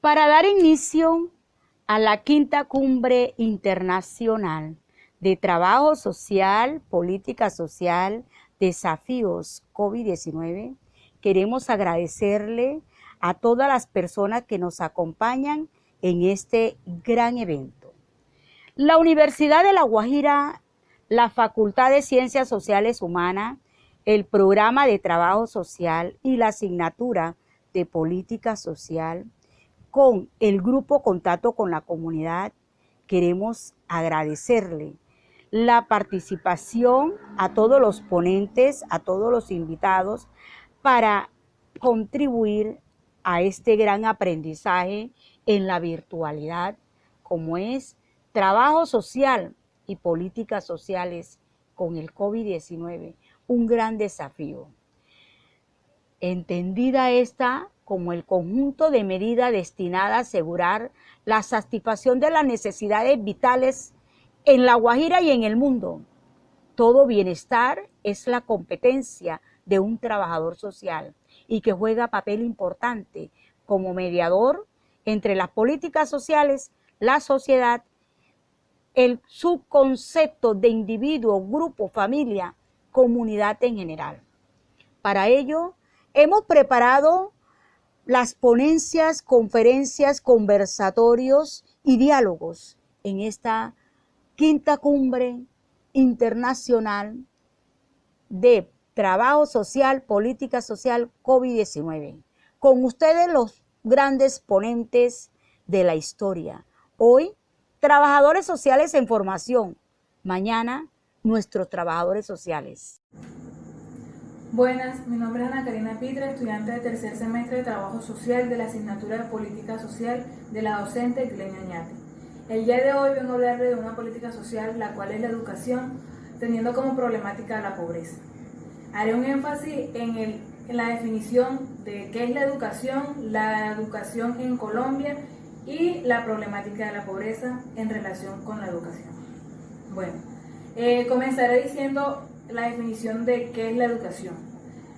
Para dar inicio a la quinta cumbre internacional de trabajo social, política social, desafíos COVID-19, queremos agradecerle a todas las personas que nos acompañan en este gran evento. La Universidad de La Guajira, la Facultad de Ciencias Sociales Humanas, el Programa de Trabajo Social y la asignatura de Política Social, con el Grupo Contacto con la Comunidad, queremos agradecerle la participación a todos los ponentes, a todos los invitados, para contribuir a este gran aprendizaje en la virtualidad, como es trabajo social y políticas sociales con el COVID-19, un gran desafío. Entendida esta como el conjunto de medidas destinadas a asegurar la satisfacción de las necesidades vitales en La Guajira y en el mundo. Todo bienestar es la competencia de un trabajador social y que juega papel importante como mediador entre las políticas sociales, la sociedad, el subconcepto de individuo, grupo, familia, comunidad en general. Para ello, hemos preparado las ponencias, conferencias, conversatorios y diálogos en esta quinta cumbre internacional de trabajo social, política social, COVID-19. Con ustedes los grandes ponentes de la historia. Hoy, trabajadores sociales en formación. Mañana, nuestros trabajadores sociales. Buenas, mi nombre es Ana Karina Pitra, estudiante de tercer semestre de Trabajo Social de la asignatura de Política Social de la docente Glenn Oñate. El día de hoy vengo a hablarle de una política social, la cual es la educación, teniendo como problemática la pobreza. Haré un énfasis en la definición de qué es la educación en Colombia y la problemática de la pobreza en relación con la educación. Bueno, comenzaré diciendo la definición de qué es la educación.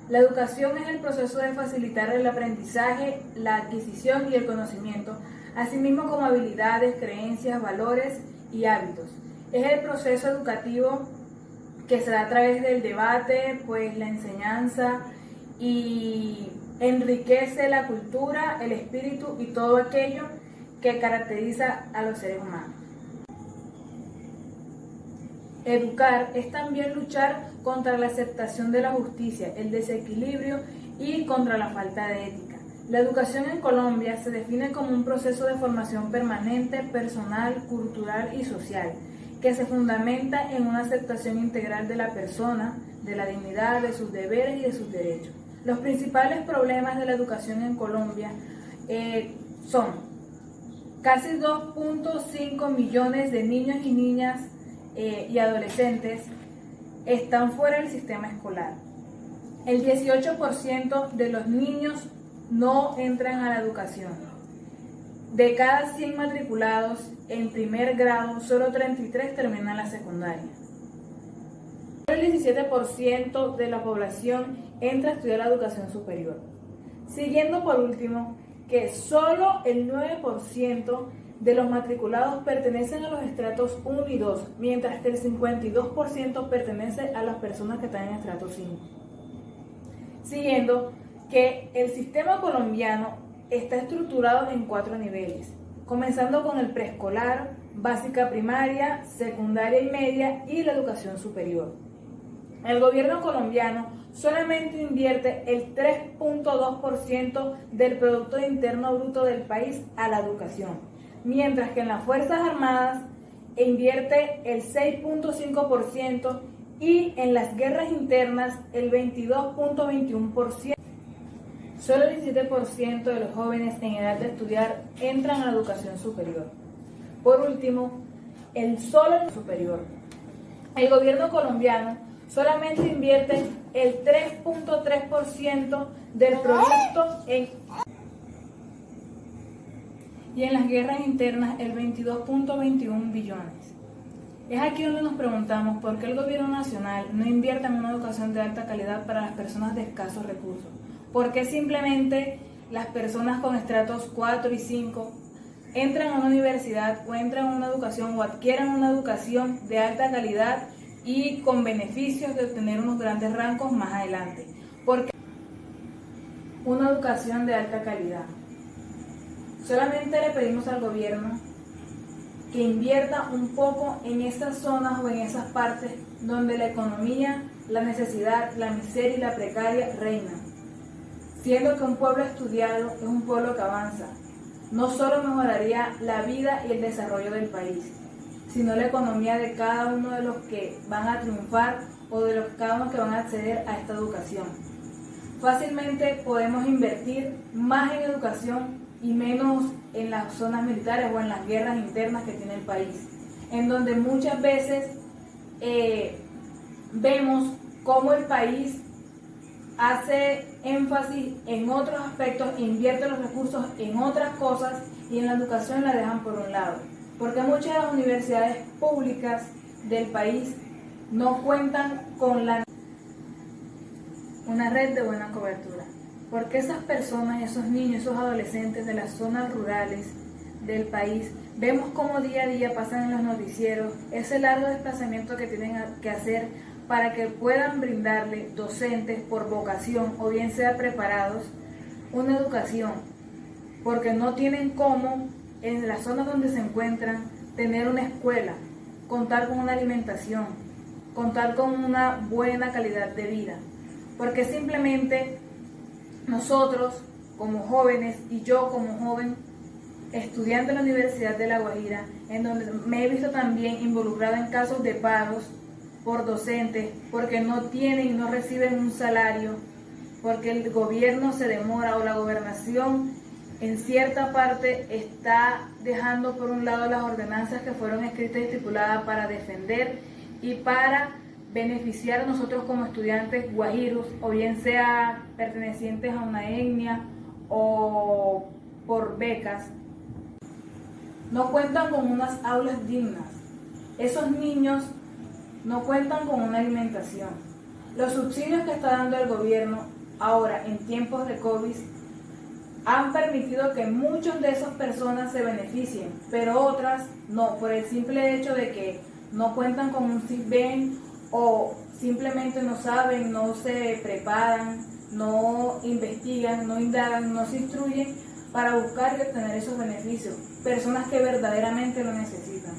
La educación es el proceso de facilitar el aprendizaje, la adquisición y el conocimiento, asimismo como habilidades, creencias, valores y hábitos. Es el proceso educativo que se da a través del debate, pues la enseñanza, y enriquece la cultura, el espíritu y todo aquello que caracteriza a los seres humanos. Educar es también luchar contra la aceptación de la justicia, el desequilibrio y contra la falta de ética. La educación en Colombia se define como un proceso de formación permanente, personal, cultural y social, que se fundamenta en una aceptación integral de la persona, de la dignidad, de sus deberes y de sus derechos. Los principales problemas de la educación en Colombia son casi 2.5 millones de niños y niñas y adolescentes están fuera del sistema escolar. El 18% de los niños no entran a la educación. De cada 100 matriculados en primer grado, solo 33 terminan la secundaria. El 17% de la población entra a estudiar la educación superior. Siguiendo por último, que solo el 9% de los matriculados pertenecen a los estratos 1 y 2, mientras que el 52% pertenece a las personas que están en estrato 5. Siguiendo, que el sistema colombiano está estructurado en 4 niveles, comenzando con el preescolar, básica primaria, secundaria y media y la educación superior. El gobierno colombiano solamente invierte el 3.2% del Producto Interno Bruto del país a la educación, mientras que en las Fuerzas Armadas invierte el 6.5% y en las guerras internas el 22.21%. Solo el 17% de los jóvenes en edad de estudiar entran a la educación superior. Por último, el superior. El gobierno colombiano solamente invierte el 3.3% del producto y en las guerras internas el 22.21 billones. Es aquí donde nos preguntamos por qué el gobierno nacional no invierte en una educación de alta calidad para las personas de escasos recursos. ¿Por qué simplemente las personas con estratos 4 y 5 entran a una universidad o entran a una educación o adquieran una educación de alta calidad y con beneficios de obtener unos grandes rangos más adelante. Porque una educación de alta calidad. Solamente le pedimos al gobierno que invierta un poco en esas zonas o en esas partes donde la economía, la necesidad, la miseria y la precaria reinan. Siendo que un pueblo estudiado es un pueblo que avanza. No solo mejoraría la vida y el desarrollo del país, sino la economía de cada uno de los que van a triunfar o de los cada uno que van a acceder a esta educación. Fácilmente podemos invertir más en educación y menos en las zonas militares o en las guerras internas que tiene el país, en donde muchas veces vemos cómo el país hace énfasis en otros aspectos, invierte los recursos en otras cosas y en la educación la dejan por un lado, porque muchas de las universidades públicas del país no cuentan con una red de buena cobertura. Porque esas personas, esos niños, esos adolescentes de las zonas rurales del país, vemos cómo día a día pasan en los noticieros ese largo desplazamiento que tienen que hacer para que puedan brindarle docentes por vocación o bien sea preparados una educación, porque no tienen cómo en las zonas donde se encuentran tener una escuela, contar con una alimentación, contar con una buena calidad de vida, porque simplemente nosotros como jóvenes y yo como joven estudiante de la Universidad de La Guajira, en donde me he visto también involucrada en casos de paros por docentes, porque no tienen y no reciben un salario, porque el gobierno se demora o la gobernación en cierta parte está dejando por un lado las ordenanzas que fueron escritas y estipuladas para defender y para beneficiar a nosotros como estudiantes guajiros, o bien sea pertenecientes a una etnia o por becas. No cuentan con unas aulas dignas. Esos niños no cuentan con una alimentación. Los subsidios que está dando el gobierno ahora en tiempos de COVID han permitido que muchas de esas personas se beneficien, pero otras no, por el simple hecho de que no cuentan con un SISBEN o simplemente no saben, no se preparan, no investigan, no indagan, no se instruyen para buscar y obtener esos beneficios. Personas que verdaderamente lo necesitan.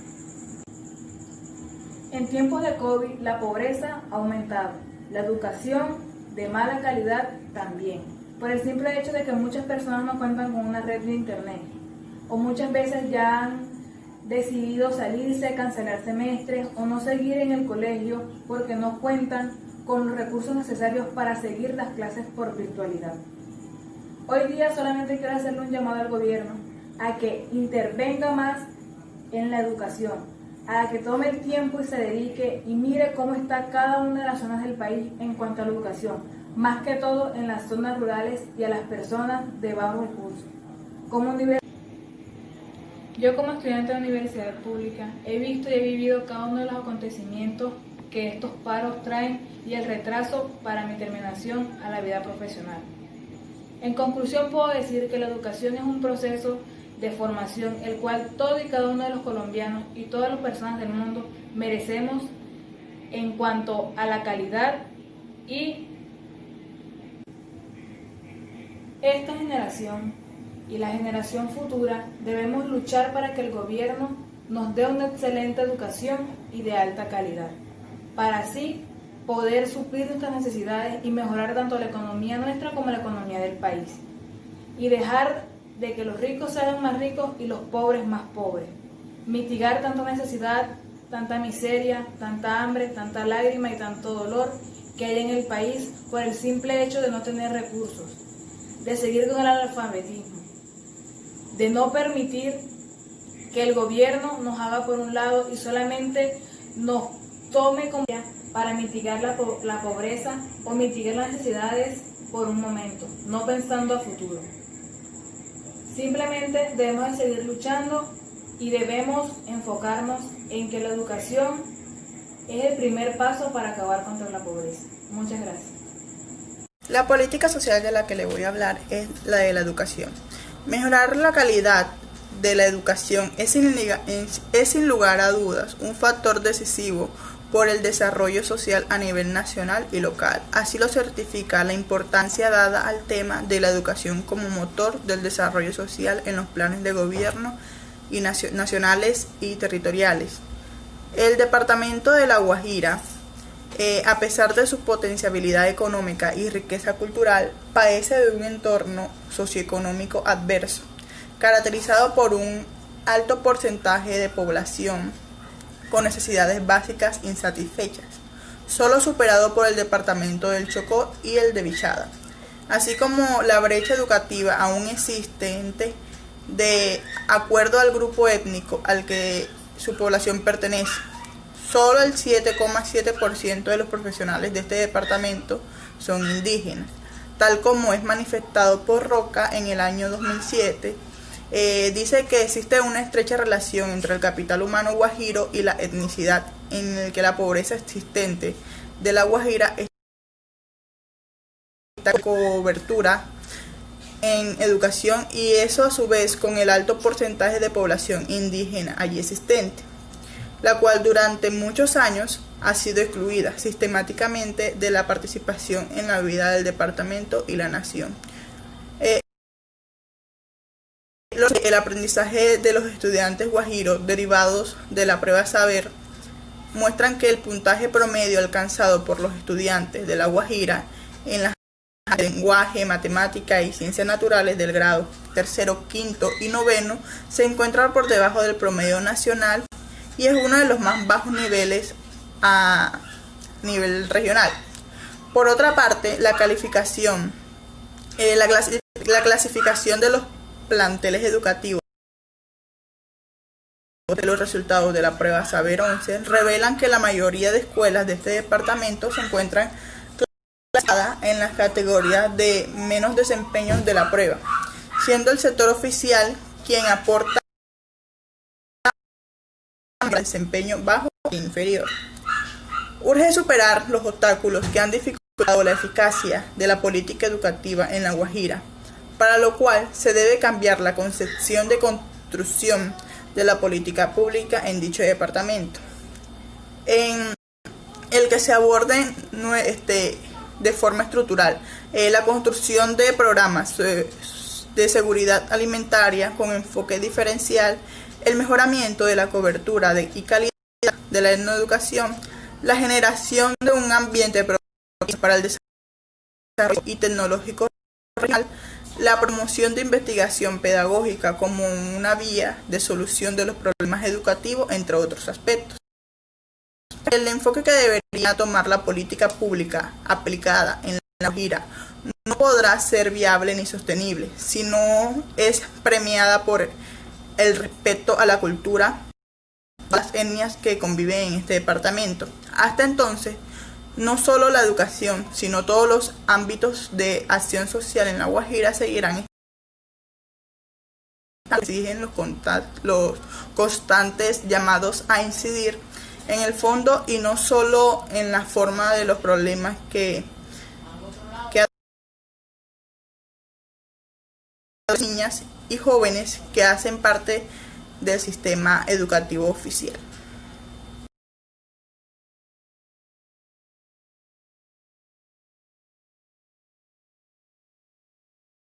En tiempos de COVID, la pobreza ha aumentado, la educación de mala calidad también, por el simple hecho de que muchas personas no cuentan con una red de internet, o muchas veces ya han decidido salirse, cancelar semestres o no seguir en el colegio porque no cuentan con los recursos necesarios para seguir las clases por virtualidad. Hoy día solamente quiero hacerle un llamado al gobierno a que intervenga más en la educación, a que tome el tiempo y se dedique y mire cómo está cada una de las zonas del país en cuanto a la educación, más que todo en las zonas rurales y a las personas de bajos recursos. Yo como estudiante de universidad pública he visto y he vivido cada uno de los acontecimientos que estos paros traen y el retraso para mi terminación a la vida profesional. En conclusión puedo decir que la educación es un proceso de formación el cual todo y cada uno de los colombianos y todas las personas del mundo merecemos en cuanto a la calidad, y esta generación y la generación futura debemos luchar para que el gobierno nos dé una excelente educación y de alta calidad, para así poder suplir nuestras necesidades y mejorar tanto la economía nuestra como la economía del país, y dejar de que los ricos sean más ricos y los pobres más pobres, mitigar tanta necesidad, tanta miseria, tanta hambre, tanta lágrima y tanto dolor que hay en el país por el simple hecho de no tener recursos, de seguir con el analfabetismo, de no permitir que el gobierno nos haga por un lado y solamente nos tome como para mitigar la pobreza o mitigar las necesidades por un momento, no pensando a futuro. Simplemente debemos de seguir luchando y debemos enfocarnos en que la educación es el primer paso para acabar contra la pobreza. Muchas gracias. La política social de la que le voy a hablar es la de la educación. Mejorar la calidad de la educación es sin lugar a dudas un factor decisivo por el desarrollo social a nivel nacional y local. Así lo certifica la importancia dada al tema de la educación como motor del desarrollo social en los planes de gobierno y nacionales y territoriales. El departamento de La Guajira, a pesar de su potencialidad económica y riqueza cultural, padece de un entorno socioeconómico adverso, caracterizado por un alto porcentaje de población con necesidades básicas insatisfechas, solo superado por el departamento del Chocó y el de Vichada, así como la brecha educativa aún existente de acuerdo al grupo étnico al que su población pertenece. Solo el 7,7% de los profesionales de este departamento son indígenas, tal como es manifestado por Roca en el año 2007. Dice que existe una estrecha relación entre el capital humano guajiro y la etnicidad, en el que la pobreza existente de La Guajira está cobertura en educación, y eso a su vez con el alto porcentaje de población indígena allí existente, la cual durante muchos años ha sido excluida sistemáticamente de la participación en la vida del departamento y la nación. El aprendizaje de los estudiantes guajiros derivados de la prueba saber muestran que el puntaje promedio alcanzado por los estudiantes de La Guajira en las lenguaje, matemática y ciencias naturales del grado tercero, quinto y noveno se encuentra por debajo del promedio nacional y es uno de los más bajos niveles a nivel regional. Por otra parte, la clasificación de los planteles educativos de los resultados de la prueba Saber 11 revelan que la mayoría de escuelas de este departamento se encuentran clasificadas en las categorías de menos desempeño de la prueba, siendo el sector oficial quien aporta desempeño bajo e inferior. Urge superar los obstáculos que han dificultado la eficacia de la política educativa en La Guajira, para lo cual se debe cambiar la concepción de construcción de la política pública en dicho departamento, en el que se aborde de forma estructural la construcción de programas de seguridad alimentaria con enfoque diferencial, el mejoramiento de la cobertura y calidad de la educación, la generación de un ambiente para el desarrollo y tecnológico regional, la promoción de investigación pedagógica como una vía de solución de los problemas educativos, entre otros aspectos. El enfoque que debería tomar la política pública aplicada en La Guajira no podrá ser viable ni sostenible si no es premiada por el respeto a la cultura de las etnias que conviven en este departamento. Hasta entonces, no solo la educación, sino todos los ámbitos de acción social en La Guajira seguirán exigen los constantes llamados a incidir en el fondo y no solo en la forma de los problemas que niñas y jóvenes que hacen parte del sistema educativo oficial.